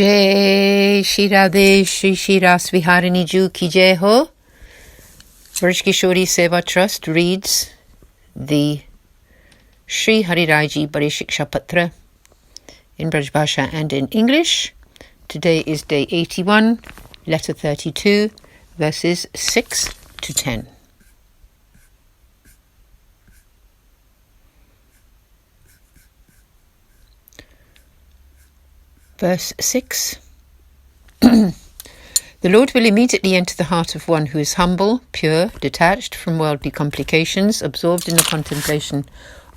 Jai Shri Radhe Shri Shri Ras Viharini Ju Ki Jai Ho. Brij Kishori Seva Trust reads the Shri Hari Rai Ji Bade Shiksha Patra in Braj Bhasha and in English. Today is day 81, letter 32, verses 6 to 10. Verse 6. The Lord will immediately enter the heart of one who is humble, pure, detached from worldly complications, absorbed in the contemplation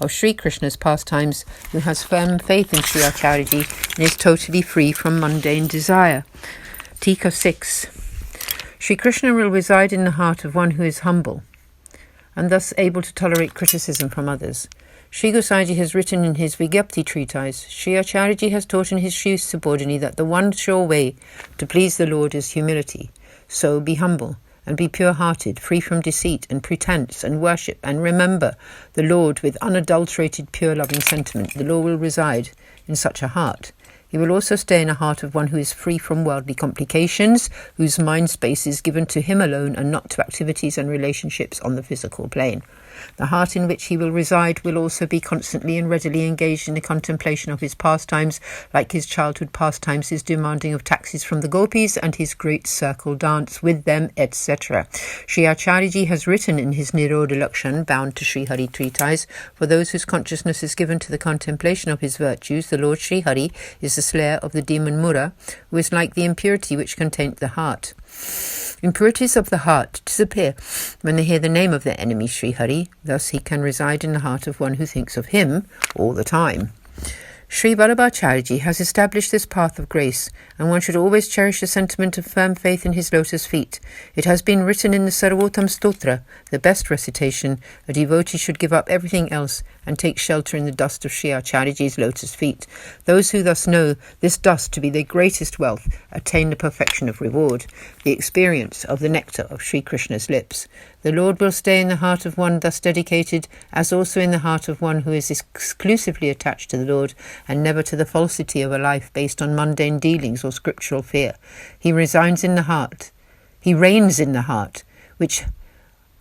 of Sri Krishna's pastimes, who has firm faith in Sri Acharyaji and is totally free from mundane desire. Tika 6. Sri Krishna will reside in the heart of one who is humble and thus able to tolerate criticism from others. Sri Gosaiji has written in his Vigyapti treatise, Sri Acharyaji has taught in his Sri Subodhini that the one sure way to please the Lord is humility. So be humble and be pure-hearted, free from deceit and pretense and worship, and remember the Lord with unadulterated pure loving sentiment. The Lord will reside in such a heart. He will also stay in a heart of one who is free from worldly complications, whose mind space is given to him alone and not to activities and relationships on the physical plane. The heart in which he will reside will also be constantly and readily engaged in the contemplation of his pastimes, like his childhood pastimes, his demanding of taxis from the gopis, and his great circle dance with them, etc. Sri Acharyaji has written in his Nirodha Lakshan, bound to Sri Hari treatise, for those whose consciousness is given to the contemplation of his virtues, the Lord Sri Hari is the slayer of the demon Mura, who is like the impurity which can taint the heart. Impurities of the heart disappear when they hear the name of their enemy Sri Hari. Thus he can reside in the heart of one who thinks of him all the time. Sri Vallabhacharyaji has established this path of grace, and one should always cherish a sentiment of firm faith in his lotus feet. It has been written in the Sarvotam Stotra, the best recitation, a devotee should give up everything else and take shelter in the dust of Sri Acharyaji's lotus feet. Those who thus know this dust to be their greatest wealth attain the perfection of reward, the experience of the nectar of Sri Krishna's lips. The Lord will stay in the heart of one thus dedicated, as also in the heart of one who is exclusively attached to the Lord, and never to the falsity of a life based on mundane dealings or scriptural fear. He reigns in the heart, which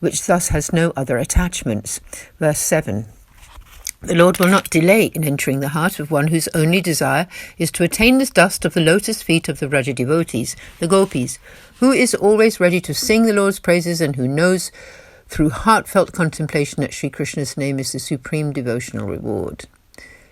thus has no other attachments. Verse 7. The Lord will not delay in entering the heart of one whose only desire is to attain this dust of the lotus feet of the Vraja devotees, the gopis, who is always ready to sing the Lord's praises and who knows through heartfelt contemplation that Sri Krishna's name is the supreme devotional reward.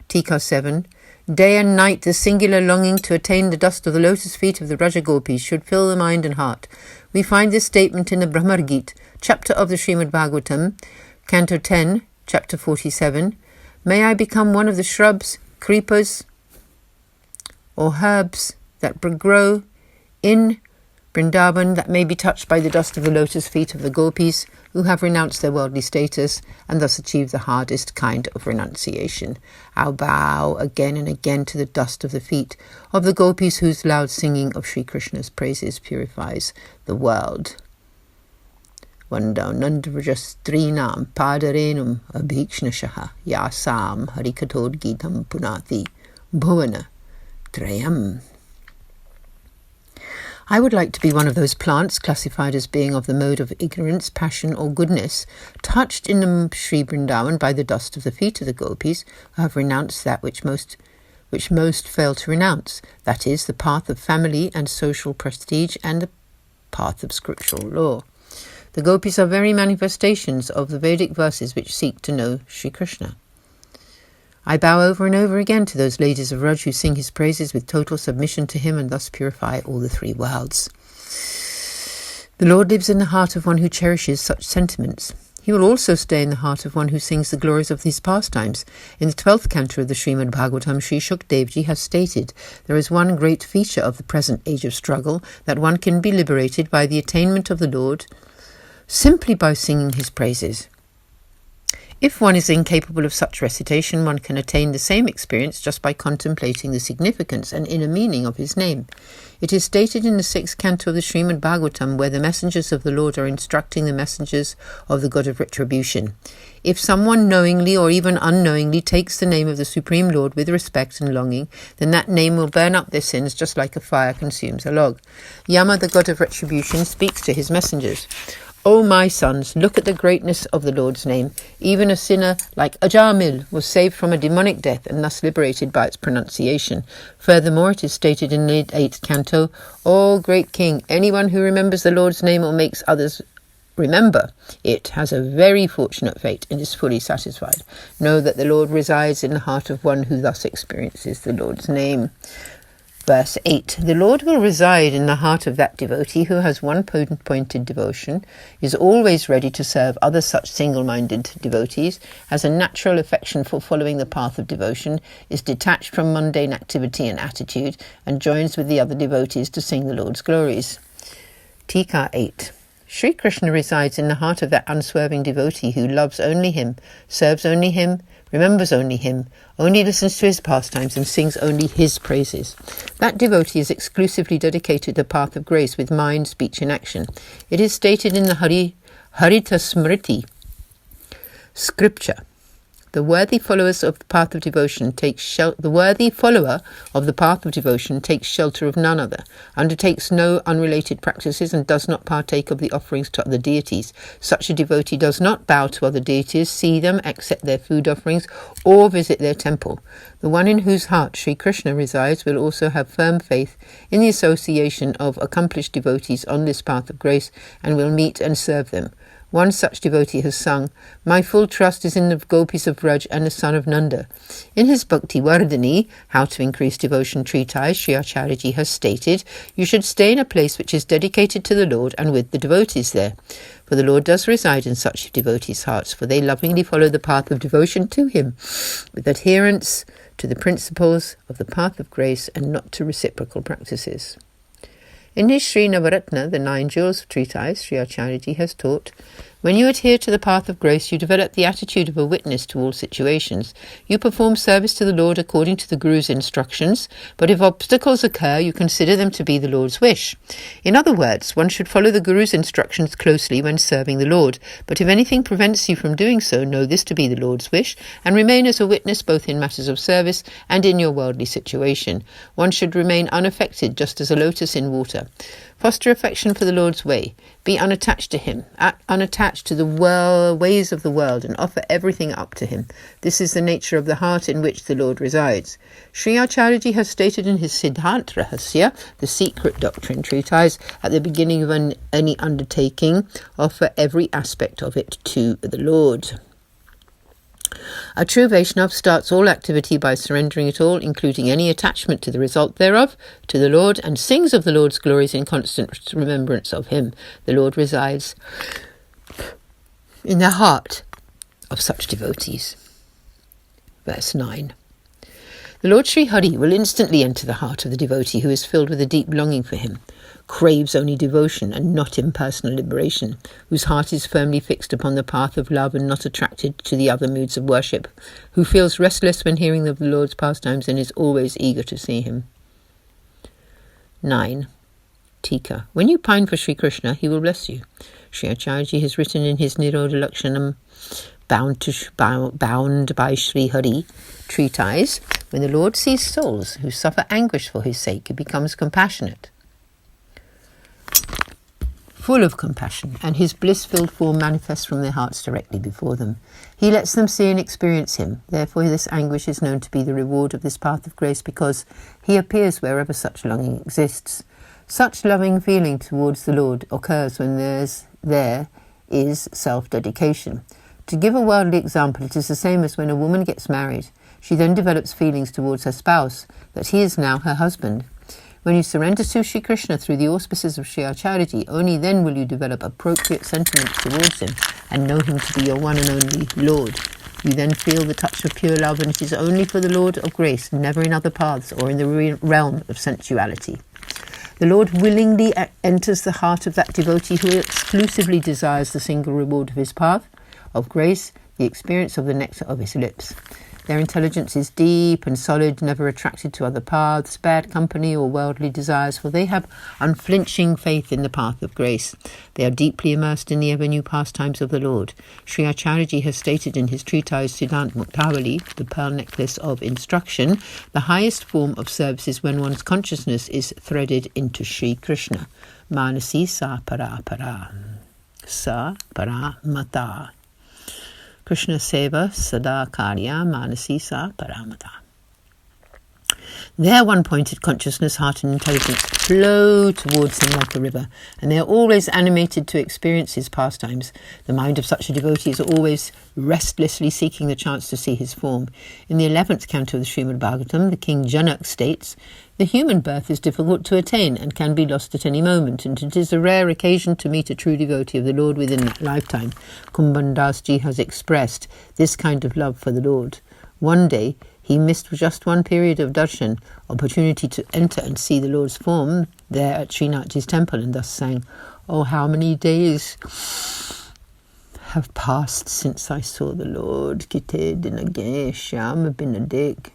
Tika 7. Day and night the singular longing to attain the dust of the lotus feet of the Vraja gopis should fill the mind and heart. We find this statement in the Brahmar Gita, chapter of the Srimad Bhagavatam, Canto 10, chapter 47. May I become one of the shrubs, creepers, or herbs that grow in Vrindavan that may be touched by the dust of the lotus feet of the gopis who have renounced their worldly status and thus achieved the hardest kind of renunciation. I'll bow again and again to the dust of the feet of the gopis whose loud singing of Sri Krishna's praises purifies the world. Vandau Nandvrajastrinam Padarenum Abhikshnashaha Yasam Harikatod Gitam Punati Bhuvana Trayam. I would like to be one of those plants classified as being of the mode of ignorance, passion or goodness, touched in the Sri Vrindavan by the dust of the feet of the gopis who have renounced that which most fail to renounce, that is, the path of family and social prestige and the path of scriptural law. The gopis are very manifestations of the Vedic verses which seek to know Sri Krishna. I bow over and over again to those ladies of Raj who sing his praises with total submission to him and thus purify all the three worlds. The Lord lives in the heart of one who cherishes such sentiments. He will also stay in the heart of one who sings the glories of his pastimes. In the 12th canto of the Srimad Bhagavatam, Sri Shukdev has stated, there is one great feature of the present age of struggle, that one can be liberated by the attainment of the Lord simply by singing his praises. If one is incapable of such recitation, one can attain the same experience just by contemplating the significance and inner meaning of his name. It is stated in the 6th canto of the Srimad Bhagavatam, where the messengers of the Lord are instructing the messengers of the God of Retribution. If someone knowingly or even unknowingly takes the name of the Supreme Lord with respect and longing, then that name will burn up their sins just like a fire consumes a log. Yama, the God of Retribution, speaks to his messengers. O my sons, look at the greatness of the Lord's name. Even a sinner like Ajamil was saved from a demonic death and thus liberated by its pronunciation. Furthermore, it is stated in the 8th canto, O great king, anyone who remembers the Lord's name or makes others remember it has a very fortunate fate and is fully satisfied. Know that the Lord resides in the heart of one who thus experiences the Lord's name. Verse 8. The Lord will reside in the heart of that devotee who has one pointed devotion, is always ready to serve other such single-minded devotees, has a natural affection for following the path of devotion, is detached from mundane activity and attitude, and joins with the other devotees to sing the Lord's glories. Tika 8. Sri Krishna resides in the heart of that unswerving devotee who loves only him, serves only him, remembers only him, only listens to his pastimes and sings only his praises. That devotee is exclusively dedicated to the path of grace with mind, speech and action. It is stated in the Harita Smriti scripture, the worthy follower of the path of devotion takes shelter of none other, undertakes no unrelated practices, and does not partake of the offerings to other deities. Such a devotee does not bow to other deities, see them, accept their food offerings, or visit their temple. The one in whose heart Sri Krishna resides will also have firm faith in the association of accomplished devotees on this path of grace, and will meet and serve them. One such devotee has sung, My full trust is in the gopis of Braj and the son of Nanda. In his Bhakti Vardhani, How to Increase Devotion treatise, Sri Acharyaji has stated, you should stay in a place which is dedicated to the Lord and with the devotees there. For the Lord does reside in such devotees' hearts, for they lovingly follow the path of devotion to him, with adherence to the principles of the path of grace and not to reciprocal practices. In his Sri Navaratna, the 9 jewels of treatise, Sri Acharyaji has taught, when you adhere to the path of grace, you develop the attitude of a witness to all situations. You perform service to the Lord according to the Guru's instructions, but if obstacles occur, you consider them to be the Lord's wish. In other words, one should follow the Guru's instructions closely when serving the Lord, but if anything prevents you from doing so, know this to be the Lord's wish, and remain as a witness both in matters of service and in your worldly situation. One should remain unaffected, just as a lotus in water. Foster affection for the Lord's way. Be unattached to him, unattached to the ways of the world, and offer everything up to him. This is the nature of the heart in which the Lord resides. Sri Acharyaji has stated in his Siddhant Rahasya, the secret doctrine treatise, at the beginning of any undertaking, offer every aspect of it to the Lord. A true Vaishnav starts all activity by surrendering it all, including any attachment to the result thereof, to the Lord, and sings of the Lord's glories in constant remembrance of him. The Lord resides in the heart of such devotees. Verse 9. The Lord Sri Hari will instantly enter the heart of the devotee who is filled with a deep longing for him, craves only devotion and not impersonal liberation, whose heart is firmly fixed upon the path of love and not attracted to the other moods of worship, who feels restless when hearing of the Lord's pastimes and is always eager to see him. 9. Tika. When you pine for Sri Krishna, he will bless you. Sri Acharyaji has written in his Nirodha Lakshanam, bound by Sri Hari treatise, when the Lord sees souls who suffer anguish for his sake, he becomes compassionate, full of compassion, and his bliss-filled form manifests from their hearts directly before them. He lets them see and experience him. Therefore this anguish is known to be the reward of this path of grace, because he appears wherever such longing exists. Such loving feeling towards the Lord occurs when there is self-dedication. To give a worldly example, it is the same as when a woman gets married. She then develops feelings towards her spouse, that he is now her husband. When you surrender to Sri Krishna through the auspices of Sri Acharyaji, only then will you develop appropriate sentiments towards him and know him to be your one and only Lord. You then feel the touch of pure love, and it is only for the Lord of grace, never in other paths or in the realm of sensuality. The Lord willingly enters the heart of that devotee who exclusively desires the single reward of his path of grace, the experience of the nectar of his lips. Their intelligence is deep and solid, never attracted to other paths, bad company, or worldly desires, for they have unflinching faith in the path of grace. They are deeply immersed in the ever-new pastimes of the Lord. Sri Acharyaji has stated in his treatise Siddhant Muktavali, the pearl necklace of instruction, the highest form of service is when one's consciousness is threaded into Sri Krishna. Manasi sa para para, sa para mata. Krishna Seva Sada Karya Manasi Sa Paramata. Their one-pointed consciousness, heart and intelligence flow towards him like a river, and they are always animated to experience his pastimes. The mind of such a devotee is always restlessly seeking the chance to see his form. In the 11th canto of the Srimad Bhagavatam, the King Janak states, "The human birth is difficult to attain and can be lost at any moment, and it is a rare occasion to meet a true devotee of the Lord within that lifetime." Kumban Das Ji has expressed this kind of love for the Lord. One day, he missed just one period of darshan, opportunity to enter and see the Lord's form there at Srinathji's temple, and thus sang, "Oh, how many days have passed since I saw the Lord, Kite Dinage Shyam Binadik."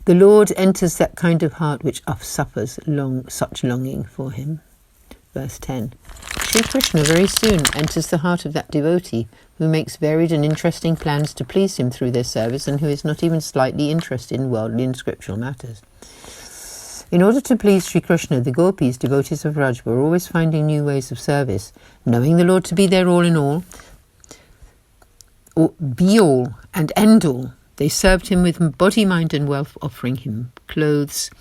The Lord enters that kind of heart which suffers such longing for him. Verse 10. Sri Krishna very soon enters the heart of that devotee who makes varied and interesting plans to please him through their service and who is not even slightly interested in worldly and scriptural matters. In order to please Sri Krishna, the gopis, devotees of Raj, were always finding new ways of service, knowing the Lord to be their all in all, or be all and end all. They served him with body, mind and wealth, offering him clothes,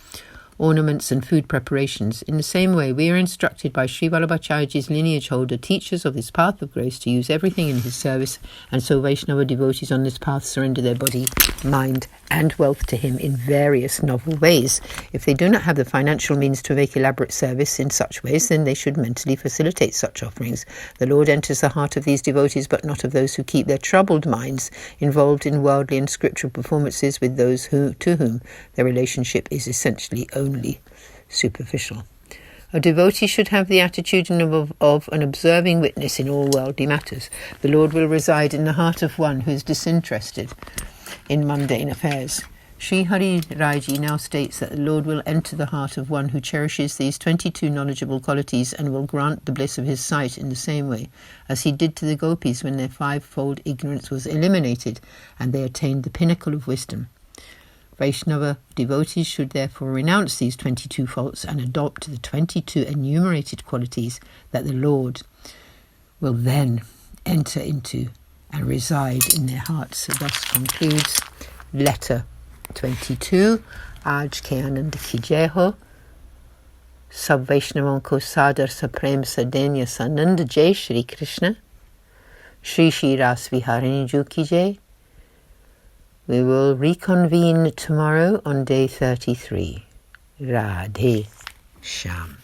ornaments and food preparations. In the same way, we are instructed by Sri Vallabhacharyaji's lineage holder, teachers of this path of grace, to use everything in his service, and so Vaishnava devotees on this path surrender their body, mind and wealth to him in various novel ways. If they do not have the financial means to make elaborate service in such ways, then they should mentally facilitate such offerings. The Lord enters the heart of these devotees, but not of those who keep their troubled minds involved in worldly and scriptural performances with those to whom their relationship is essentially only superficial. A devotee should have the attitude of an observing witness in all worldly matters. The Lord will reside in the heart of one who is disinterested in mundane affairs. Sri Hari Raiji now states that the Lord will enter the heart of one who cherishes these 22 knowledgeable qualities and will grant the bliss of his sight in the same way as he did to the gopis when their fivefold ignorance was eliminated and they attained the pinnacle of wisdom. Vaishnava devotees should therefore renounce these 22 faults and adopt the 22 enumerated qualities that the Lord will then enter into and reside in their hearts. So thus concludes letter 22. Aaj ke anand ki jai ho. Sab Vaishnavan ko sadar saprem sadenya sanand jai Shri Krishna. Shri Shri Ras Viharini Ju ki jai. We will reconvene tomorrow on day 33. Radhe Shyam.